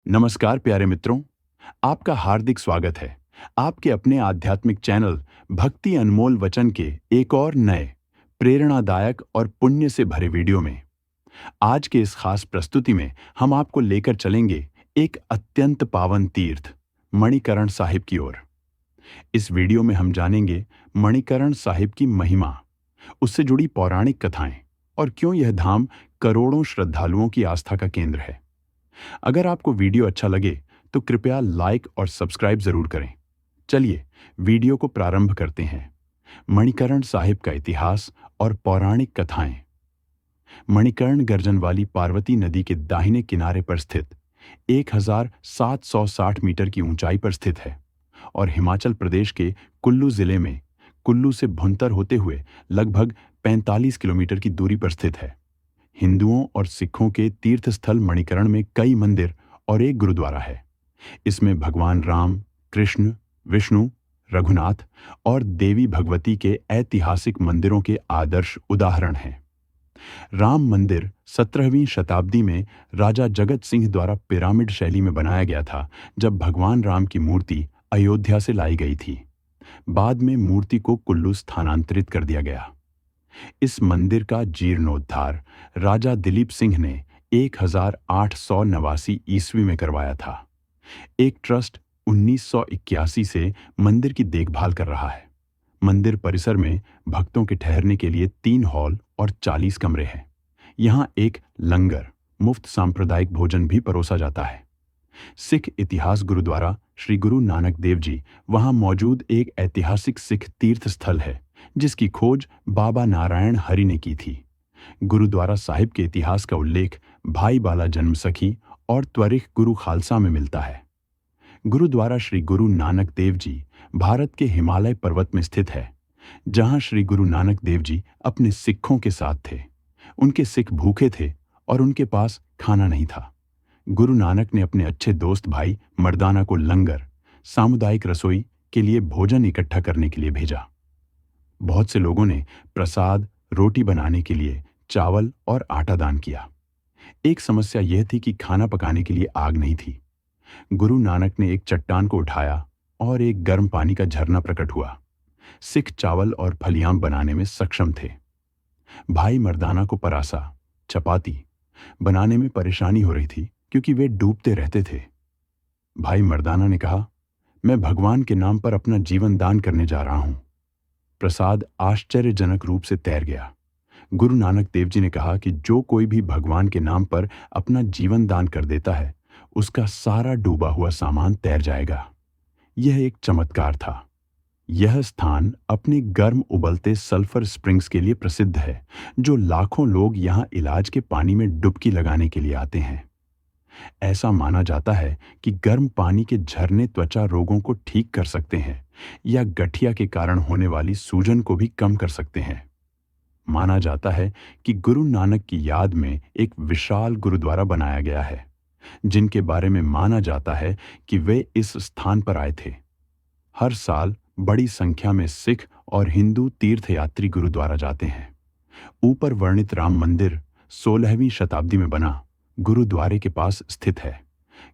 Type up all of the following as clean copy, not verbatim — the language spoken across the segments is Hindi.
नमस्कार प्यारे मित्रों, आपका हार्दिक स्वागत है आपके अपने आध्यात्मिक चैनल भक्ति अनमोल वचन के एक और नए प्रेरणादायक और पुण्य से भरे वीडियो में। आज के इस खास प्रस्तुति में हम आपको लेकर चलेंगे एक अत्यंत पावन तीर्थ मणिकरण साहिब की ओर। इस वीडियो में हम जानेंगे मणिकरण साहिब की महिमा, उससे जुड़ी पौराणिक कथाएं और क्यों यह धाम करोड़ों श्रद्धालुओं की आस्था का केंद्र है। अगर आपको वीडियो अच्छा लगे तो कृपया लाइक और सब्सक्राइब जरूर करें। चलिए वीडियो को प्रारंभ करते हैं। मणिकरण साहिब का इतिहास और पौराणिक कथाएं। मणिकर्ण गर्जन वाली पार्वती नदी के दाहिने किनारे पर स्थित 1760 मीटर की ऊंचाई पर स्थित है और हिमाचल प्रदेश के कुल्लू जिले में कुल्लू से भुंतर होते हुए लगभग 45 किलोमीटर की दूरी पर स्थित है। हिंदुओं और सिखों के तीर्थ स्थल मणिकरण में कई मंदिर और एक गुरुद्वारा है। इसमें भगवान राम, कृष्ण, विष्णु, रघुनाथ और देवी भगवती के ऐतिहासिक मंदिरों के आदर्श उदाहरण हैं। राम मंदिर 17वीं शताब्दी में राजा जगत सिंह द्वारा पिरामिड शैली में बनाया गया था, जब भगवान राम की मूर्ति अयोध्या से लाई गई थी। बाद में मूर्ति को कुल्लू स्थानांतरित कर दिया गया। इस मंदिर का जीर्णोद्धार राजा दिलीप सिंह ने 1889 ईस्वी में करवाया था। एक ट्रस्ट 1981 से मंदिर की देखभाल कर रहा है। मंदिर परिसर में भक्तों के ठहरने के लिए 3 हॉल और 40 कमरे हैं। यहाँ एक लंगर, मुफ्त सांप्रदायिक भोजन भी परोसा जाता है। सिख इतिहास गुरुद्वारा श्री गुरु नानक देव जी वहाँ मौजूद एक ऐतिहासिक सिख तीर्थ स्थल है, जिसकी खोज बाबा नारायण हरि ने की थी। गुरुद्वारा साहिब के इतिहास का उल्लेख भाई बाला जन्म सखी और त्वरिख गुरु खालसा में मिलता है। गुरुद्वारा श्री गुरु नानक देव जी भारत के हिमालय पर्वत में स्थित है, जहां श्री गुरु नानक देव जी अपने सिखों के साथ थे। उनके सिख भूखे थे और उनके पास खाना नहीं था। गुरु नानक ने अपने अच्छे दोस्त भाई मर्दाना को लंगर, सामुदायिक रसोई के लिए भोजन इकट्ठा करने के लिए भेजा। बहुत से लोगों ने प्रसाद, रोटी बनाने के लिए चावल और आटा दान किया। एक समस्या यह थी कि खाना पकाने के लिए आग नहीं थी। गुरु नानक ने एक चट्टान को उठाया और एक गर्म पानी का झरना प्रकट हुआ। सिख चावल और फलियां बनाने में सक्षम थे। भाई मर्दाना को परासा, चपाती बनाने में परेशानी हो रही थी, क्योंकि वे डूबते रहते थे। भाई मर्दाना ने कहा, मैं भगवान के नाम पर अपना जीवन दान करने जा रहा हूं। प्रसाद आश्चर्यजनक रूप से तैर गया। गुरु नानक देव जी ने कहा कि जो कोई भी भगवान के नाम पर अपना जीवन दान कर देता है, उसका सारा डूबा हुआ सामान तैर जाएगा। यह एक चमत्कार था। यह स्थान अपने गर्म उबलते सल्फर स्प्रिंग्स के लिए प्रसिद्ध है, जो लाखों लोग यहां इलाज के पानी में डुबकी लगाने के लिए आते हैं। ऐसा माना जाता है कि गर्म पानी के झरने त्वचा रोगों को ठीक कर सकते हैं या गठिया के कारण होने वाली सूजन को भी कम कर सकते हैं। माना जाता है कि गुरु नानक की याद में एक विशाल गुरुद्वारा बनाया गया है, जिनके बारे में माना जाता है कि वे इस स्थान पर आए थे। हर साल बड़ी संख्या में सिख और हिंदू तीर्थयात्री गुरुद्वारा जाते हैं। ऊपर वर्णित राम मंदिर 16वीं शताब्दी में बना गुरुद्वारे के पास स्थित है।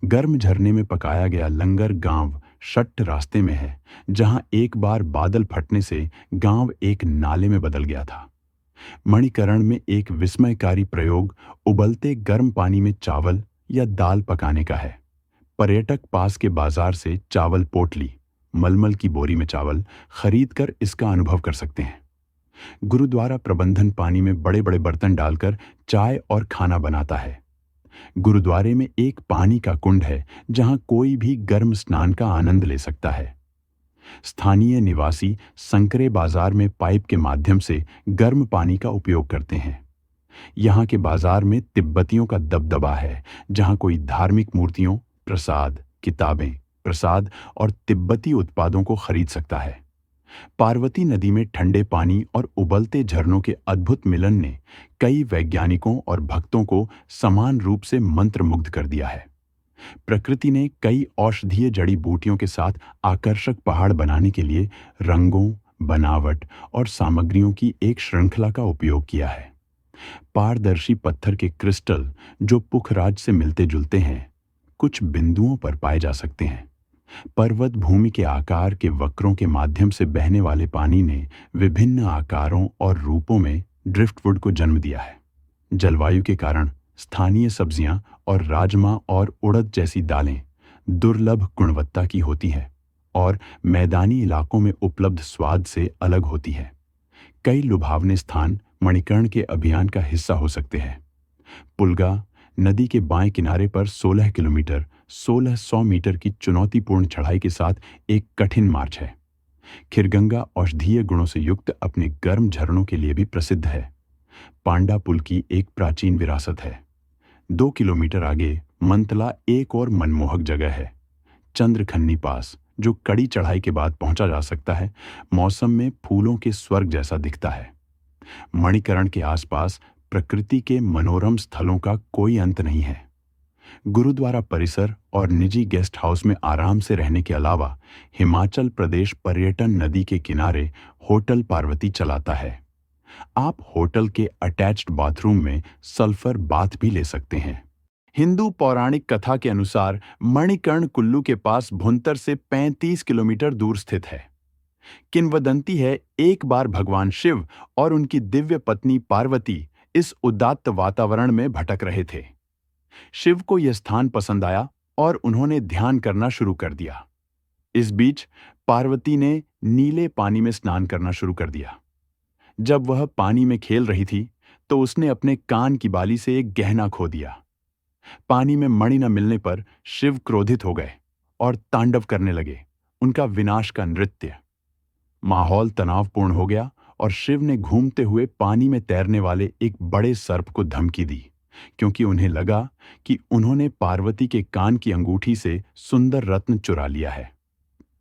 गर्म झरने में पकाया गया लंगर गांव शट्ट रास्ते में है, जहां एक बार बादल फटने से गांव एक नाले में बदल गया था। मणिकरण में एक विस्मयकारी प्रयोग उबलते गर्म पानी में चावल या दाल पकाने का है। पर्यटक पास के बाजार से चावल पोटली, मलमल की बोरी में चावल खरीदकर इसका अनुभव कर सकते हैं। गुरुद्वारा प्रबंधन पानी में बड़े बड़े बर्तन डालकर चाय और खाना बनाता है। गुरुद्वारे में एक पानी का कुंड है, जहां कोई भी गर्म स्नान का आनंद ले सकता है। स्थानीय निवासी संकरे बाजार में पाइप के माध्यम से गर्म पानी का उपयोग करते हैं। यहाँ के बाजार में तिब्बतियों का दबदबा है, जहाँ कोई धार्मिक मूर्तियों, प्रसाद, किताबें, प्रसाद और तिब्बती उत्पादों को खरीद सकता है। पार्वती नदी में ठंडे पानी और उबलते झरनों के अद्भुत मिलन ने कई वैज्ञानिकों और भक्तों को समान रूप से मंत्रमुग्ध कर दिया है। प्रकृति ने कई औषधीय जड़ी बूटियों के साथ आकर्षक पहाड़ बनाने के लिए रंगों, बनावट और सामग्रियों की एक श्रृंखला का उपयोग किया है। पारदर्शी पत्थर के क्रिस्टल जो पुखराज से मिलते जुलते हैं, कुछ बिंदुओं पर पाए जा सकते हैं। पर्वत भूमि के आकार के वक्रों के माध्यम से बहने वाले पानी ने विभिन्न आकारों और रूपों में ड्रिफ्टवुड को जन्म दिया है। जलवायु के कारण स्थानीय सब्जियां और राजमा और उड़द जैसी दालें दुर्लभ गुणवत्ता की होती हैं और मैदानी इलाकों में उपलब्ध स्वाद से अलग होती हैं। कई लुभावने स्थान मणिकर्ण के अभियान का हिस्सा हो सकते हैं। पुलगा नदी के बाएं किनारे पर 16 किलोमीटर 1600 मीटर की चुनौतीपूर्ण चढ़ाई के साथ एक कठिन मार्च है। खिरगंगा औषधीय गुणों से युक्त अपने गर्म झरनों के लिए भी प्रसिद्ध है। पांडा पुल की एक प्राचीन विरासत है। 2 किलोमीटर आगे मंतला एक और मनमोहक जगह है, चंद्रखन्नी पास, जो कड़ी चढ़ाई के बाद पहुंचा जा सकता है। मौसम में फूलों के स्वर्ग जैसा दिखता है। मणिकर्ण के आसपास प्रकृति के मनोरम स्थलों का कोई अंत नहीं है। गुरुद्वारा परिसर और निजी गेस्ट हाउस में आराम से रहने के अलावा हिमाचल प्रदेश पर्यटन नदी के किनारे होटल पार्वती चलाता है। आप होटल के अटैच्ड बाथरूम में सल्फर बाथ भी ले सकते हैं। हिंदू पौराणिक कथा के अनुसार मणिकर्ण कुल्लू के पास भुंतर से 35 किलोमीटर दूर स्थित है। किंवदंती है, एक बार भगवान शिव और उनकी दिव्य पत्नी पार्वती इस उदात्त वातावरण में भटक रहे थे। शिव को यह स्थान पसंद आया और उन्होंने ध्यान करना शुरू कर दिया। इस बीच पार्वती ने नीले पानी में स्नान करना शुरू कर दिया। जब वह पानी में खेल रही थी तो उसने अपने कान की बाली से एक गहना खो दिया। पानी में मणि न मिलने पर शिव क्रोधित हो गए और तांडव करने लगे, उनका विनाश का नृत्य। माहौल तनावपूर्ण हो गया और शिव ने घूमते हुए पानी में तैरने वाले एक बड़े सर्प को धमकी दी, क्योंकि उन्हें लगा कि उन्होंने पार्वती के कान की अंगूठी से सुंदर रत्न चुरा लिया है।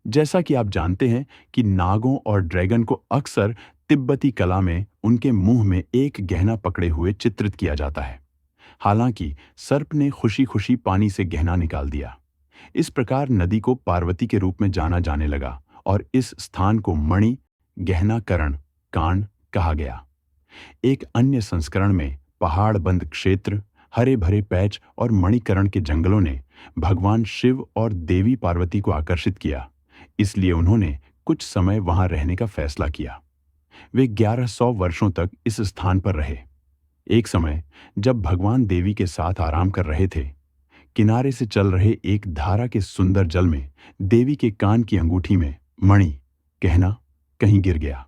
जैसा कि आप जानते हैं कि नागों और ड्रैगन को अक्सर तिब्बती कला में उनके मुंह में एक गहना पकड़े हुए चित्रित किया जाता है। हालांकि सर्प ने खुशी खुशी पानी से गहना निकाल दिया। इस प्रकार नदी को पार्वती के रूप में जाना जाने लगा और इस स्थान को मणि गहनाकरण कांड कहा गया। एक अन्य संस्करण में पहाड़ बंद क्षेत्र, हरे भरे पैच और मणिकर्ण के जंगलों ने भगवान शिव और देवी पार्वती को आकर्षित किया, इसलिए उन्होंने कुछ समय वहां रहने का फैसला किया। वे 1100 वर्षों तक इस स्थान पर रहे। एक समय जब भगवान देवी के साथ आराम कर रहे थे, किनारे से चल रहे एक धारा के सुंदर जल में देवी के कान की अंगूठी में मणि गहना कहीं गिर गया।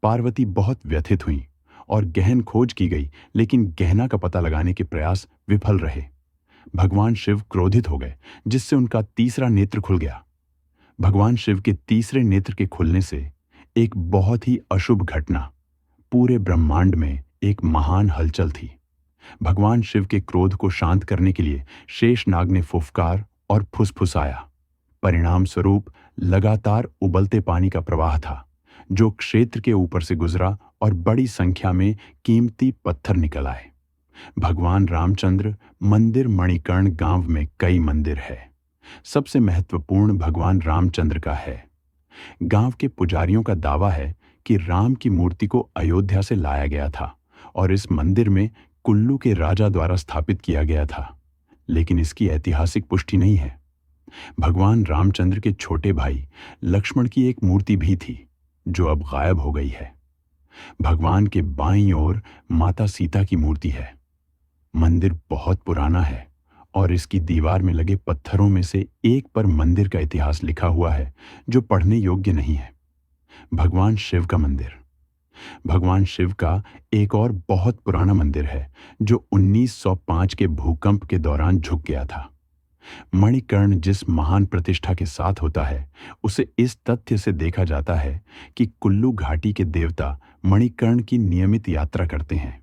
पार्वती बहुत व्यथित हुई और गहन खोज की गई, लेकिन गहना का पता लगाने के प्रयास विफल रहे। भगवान शिव क्रोधित हो गए, जिससे उनका तीसरा नेत्र खुल गया। भगवान शिव के तीसरे नेत्र के खुलने से एक बहुत ही अशुभ घटना, पूरे ब्रह्मांड में एक महान हलचल थी। भगवान शिव के क्रोध को शांत करने के लिए शेषनाग ने फुफकार और फुसफुसाया। परिणाम स्वरूप लगातार उबलते पानी का प्रवाह था, जो क्षेत्र के ऊपर से गुजरा और बड़ी संख्या में कीमती पत्थर निकल आए। भगवान रामचंद्र मंदिर मणिकर्ण गांव में कई मंदिर है। सबसे महत्वपूर्ण भगवान रामचंद्र का है। गांव के पुजारियों का दावा है कि राम की मूर्ति को अयोध्या से लाया गया था और इस मंदिर में कुल्लू के राजा द्वारा स्थापित किया गया था, लेकिन इसकी ऐतिहासिक पुष्टि नहीं है। भगवान रामचंद्र के छोटे भाई लक्ष्मण की एक मूर्ति भी थी, जो अब गायब हो गई है। भगवान के बाईं ओर माता सीता की मूर्ति है। मंदिर बहुत पुराना है और इसकी दीवार में लगे पत्थरों में से एक पर मंदिर का इतिहास लिखा हुआ है, जो पढ़ने योग्य नहीं है। भगवान शिव का मंदिर। भगवान शिव का एक और बहुत पुराना मंदिर है, जो 1905 के भूकंप के दौरान झुक गया था। मणिकर्ण जिस महान प्रतिष्ठा के साथ होता है, उसे इस तथ्य से देखा जाता है कि कुल्लू घाटी के देवता मणिकर्ण की नियमित यात्रा करते हैं।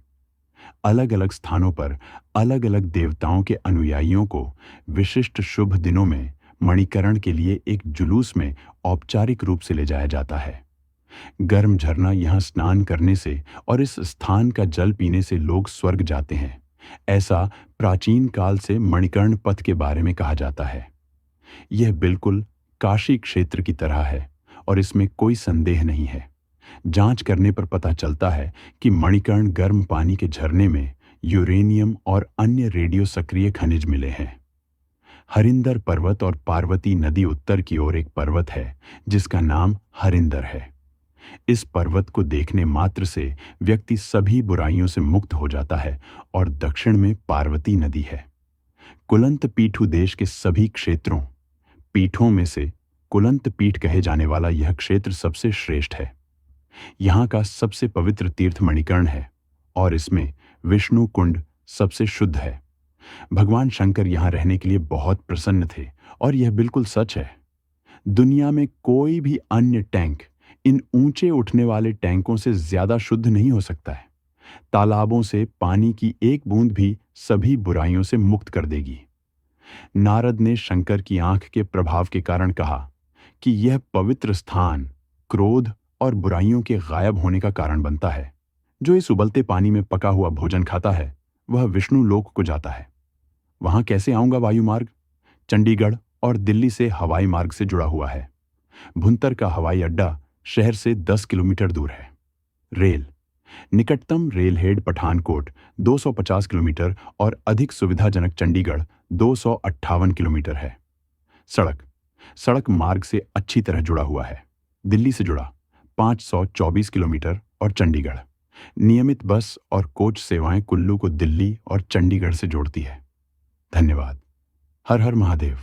अलग अलग स्थानों पर अलग अलग देवताओं के अनुयायियों को विशिष्ट शुभ दिनों में मणिकर्ण के लिए एक जुलूस में औपचारिक रूप से ले जाया जाता है। गर्म झरना यहां स्नान करने से और इस स्थान का जल पीने से लोग स्वर्ग जाते हैं, ऐसा प्राचीन काल से मणिकर्ण पथ के बारे में कहा जाता है। यह बिल्कुल काशी क्षेत्र की तरह है और इसमें कोई संदेह नहीं है। जांच करने पर पता चलता है कि मणिकर्ण गर्म पानी के झरने में यूरेनियम और अन्य रेडियो सक्रिय खनिज मिले हैं। हरिंदर पर्वत और पार्वती नदी उत्तर की ओर एक पर्वत है जिसका नाम हरिंदर है। इस पर्वत को देखने मात्र से व्यक्ति सभी बुराइयों से मुक्त हो जाता है और दक्षिण में पार्वती नदी है। कुलंत पीठू देश के सभी क्षेत्रों पीठों में से कुलंत पीठ कहे जाने वाला यह क्षेत्र सबसे श्रेष्ठ है। यहाँ का सबसे पवित्र तीर्थ मणिकर्ण है और इसमें विष्णु कुंड सबसे शुद्ध है। भगवान शंकर यहाँ रहने के लिए बहुत प्रसन्न थे और यह बिल्कुल सच है। दुनिया में कोई भी अन्य टैंक इन ऊंचे उठने वाले टैंकों से ज्यादा शुद्ध नहीं हो सकता है। तालाबों से पानी की एक बूंद भी सभी बुराइयों से मुक्त कर देगी। नारद ने शंकर की आंख के प्रभाव के कारण कहा कि यह पवित्र स्थान क्रोध और बुराइयों के गायब होने का कारण बनता है। जो इस उबलते पानी में पका हुआ भोजन खाता है वह विष्णु लोक को जाता है। वहां कैसे आऊंगा? वायु मार्ग चंडीगढ़ और दिल्ली से हवाई मार्ग से जुड़ा हुआ है। भुंतर का हवाई अड्डा शहर से 10 किलोमीटर दूर है। रेल निकटतम रेल हेड पठानकोट 250 किलोमीटर और अधिक सुविधाजनक चंडीगढ़ 258 किलोमीटर है। सड़क मार्ग से अच्छी तरह जुड़ा हुआ है। दिल्ली से जुड़ा 524 किलोमीटर और चंडीगढ़। नियमित बस और कोच सेवाएं कुल्लू को दिल्ली और चंडीगढ़ से जोड़ती है। धन्यवाद। हर हर महादेव।